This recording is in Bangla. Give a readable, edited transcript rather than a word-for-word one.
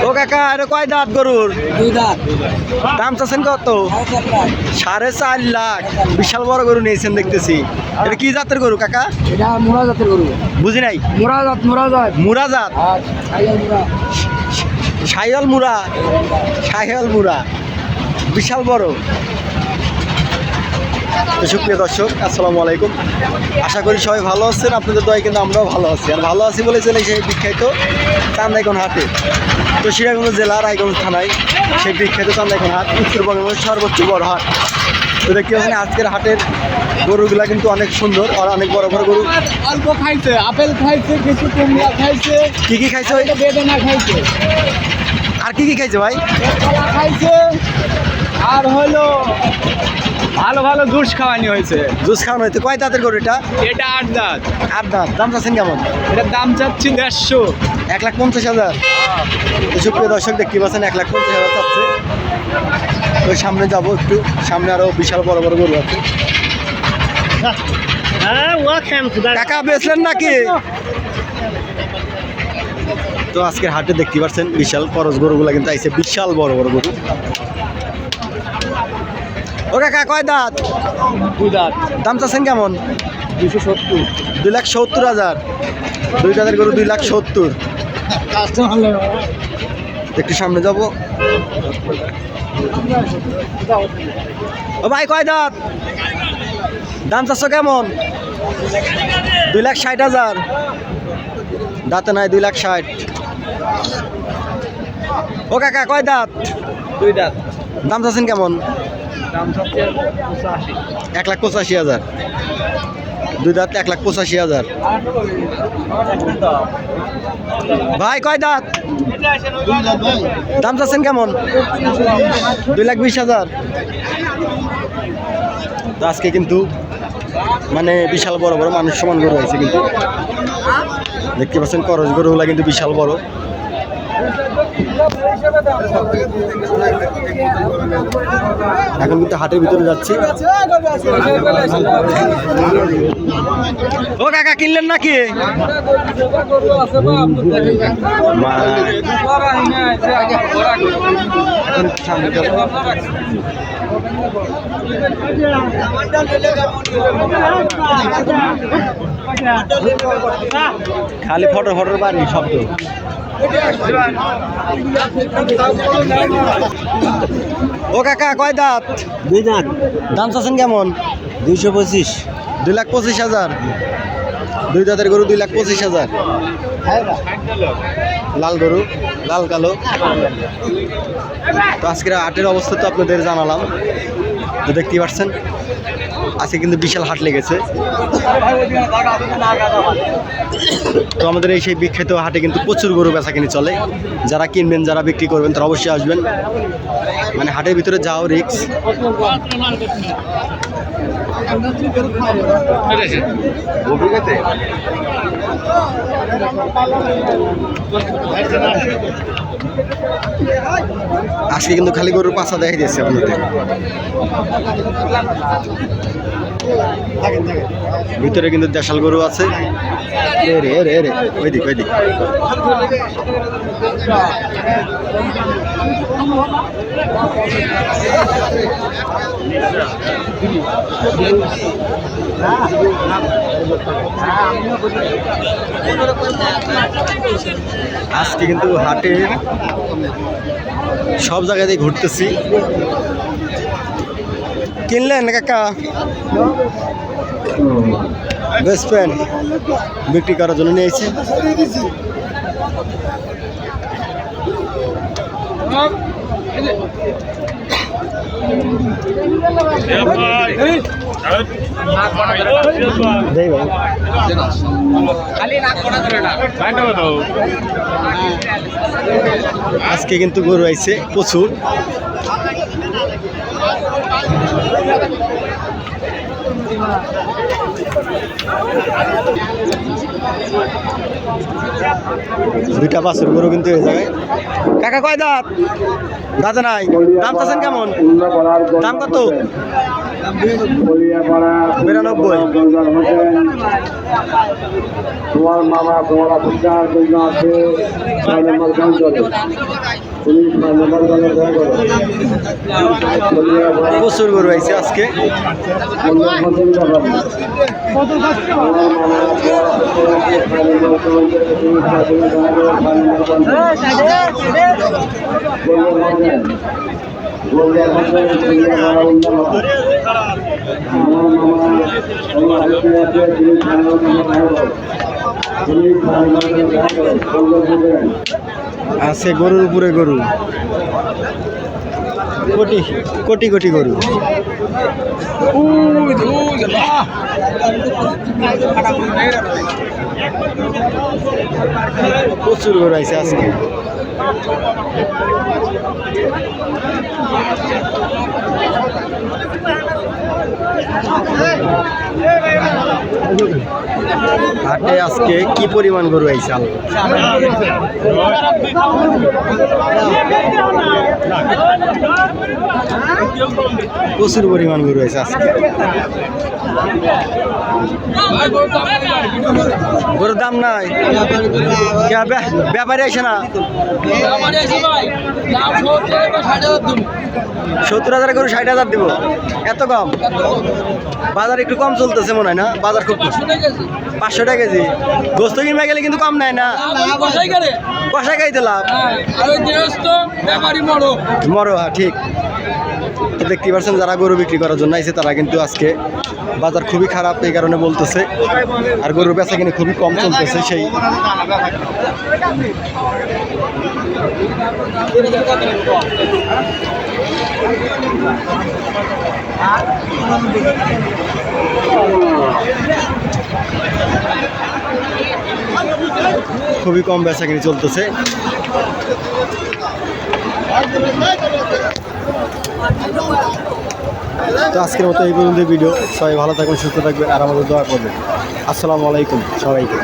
ও কাকা, এটা কয় দাঁত গরুর? দুই দাঁত। দাম চাচ্ছেন কত? 4.5 লাখ। বিশাল বড় গরু নিয়েছেন দেখতেছি। এটা কি জাতের গরু কাকা? এটা মোরা জাতের গরু। বুঝি নাই। মোরা জাত। মুরা জাত। শাহিওয়াল মুরা। শাহিওয়াল মুরা বিশাল বড়। সুপ্রিয় দর্শক, আসসালামু আলাইকুম। আশা করি সবাই ভালো আছেন। আপনাদের দয় কিন্তু আমরাও ভালো আছি। আর ভালো আছি বলে চলে সেই বিখ্যাত চান্দাইকোন হাটে। তো সিরাজগঞ্জ জেলা রায়গঞ্জ থানায় সেই বিখ্যাত চান্দাইকোন হাট উত্তরবঙ্গের সর্বোচ্চ বড় হাট। তো দেখতে পাচ্ছেন আজকের হাটের গরুগুলা কিন্তু অনেক সুন্দর আর অনেক বড় বড় গরু। অল্প খাইছে, আপেল খাইছে, কিছু কুমড়া খাইছে। কি খাইছে ভাই? বেদানা খাইছে। আর কি খাইছে ভাই? কলা খাইছে। আর হলো ভালো ভালো জুস খাওয়ানি হয়েছে। জুস খাওয়ানো হয়েছে। কয় দাঁতের গরু এটা? এটা 8 দাঁত। 8 দাঁত। দাম চাচ্ছেন কেমন? এটার দাম চাচ্ছি 150। 1,50,000। সুপ্রিয় দর্শক দেখতে পাচ্ছেন 1,50,000 চাচ্ছে। ওই সামনে যাবো একটু, সামনে আরো বিশাল বড় বড় গরু আছে। কাকা বেচলেন নাকি? তো আজকের হাটে দেখতে পাচ্ছেন বিশাল খরচ গরুগুলা কিন্তু আইছে, বিশাল বড় বড় গরু। ও কাকা, কয় দাঁত? 2 দাঁত। দাম চাচ্ছেন কেমন? 270। 2,70,000। 2 দাঁতের গরু 2,70,000। একটু সামনে যাব। ও ভাই, কয় দাঁত? দাম চাচ্ছ কেমন? 2,60,000। দাঁতে নাই, 2,60,000। ও কাকা, কয় দাঁত? 2 দাঁত। দাম চাচ্ছেন কেমন? দাম চাচ্ছি 85। 1,85,000। 2 দাঁত 1,85,000। ভাই, কয় দাঁত? 2 দাঁত ভাই। দাম চাচ্ছেন কেমন? 2,20,000। তো আজকে কিন্তু মানে বিশাল বড় বড় মানুষ সমান গরু হয়েছে কিন্তু দেখতে পাচ্ছেন। করজ গরুগুলা কিন্তু বিশাল বড়। এখন কিন্তু হাটের ভিতরে যাচ্ছি। ও কাকা, কিনলেন নাকি? খালি ফটোর বাড়ি শব্দ। ও কাকা, কয় দাঁত? 2 দাঁত। দাম চাচ্ছেন কেমন? 225। 2,25,000। 2 দাঁতের গরু 2,25,000। লাল গরু, লাল কালো। তো আজকের হাটের অবস্থা তো আপনাদের জানালাম। তো দেখতেই পাচ্ছেন আজকে কিন্তু বিশাল হাট লেগেছে। তো আমাদের এই সেই বিখ্যাত হাটে কিন্তু প্রচুর গরু বেচা কিনে চলে। যারা কিনবেন, যারা বিক্রি করবেন, তারা অবশ্যই আসবেন। মানে হাটের ভিতরে যাও রিক্স। আজকে কিন্তু খালি গরুর পাছা দেখাই দিয়েছে আপনাদের। ভিতরে কিন্তু দেশাল গরু আছে। ওইদিক আজকে কিন্তু হাটে সব জায়গাতেই ঘুরতেছি। কিনলেন কাকা? বেস্ট ফ্রেন্ড বিক্রি করার জন্য নিয়েছে। আজকে কিন্তু গরু আইছে প্রচুর। দুইটা বাছুর গরু কিন্তু এই জায়গায়। কাকা, কয় দাঁত? দাঁতে নাই। দাম চাচ্ছেন কেমন? দাম কত? বিরানব্বই। তোমার মামা তোমার অপেক্ষার জন্য আছে 6 নম্বর গান চলে পুলিশ 6 নম্বর গানে দেখা করো। প্রচুর গরু আইছে আজকে। আছে গরুর উপরে গরু, কোটি কোটি কোটি গরু। প্রচুর গরু আইছে আজকে। হাটে আজকে কি পরিমাণ গরু আইছে আল্লাহ। প্রচুর পরিমাণ গরু আইছে আজকে। গরুর দাম নাই, ব্যাপারে আসে না। 70,000 গরু 60,000 দিব, এত কম? বাজার একটু কম চলতেছে মনে হয় না? বাজার খুব 500 টাকা কেজি। গোস্ত কিনবে গেলে কিন্তু কম নেয় না, কষাই খাইতে লাভ। মরো, হ্যাঁ ঠিক। তো দেখতে পাচ্ছেন যারা গরু বিক্রি করার জন্য আইছে তারা কিন্তু আজকে বাজার খুবই খারাপ এই কারণে বলতেছে, আর গরুর বেচা কিনে খুবই কম চলতেছে। সেই খুবই কম বেচা কিনে চলতেছে। তো আজকের মতো এই পর্যন্ত ভিডিও। সবাই ভালো থাকবেন, সুস্থ থাকবেন, আর আমাদের দোয়া করবেন। আসসালামু আলাইকুম সবাইকে।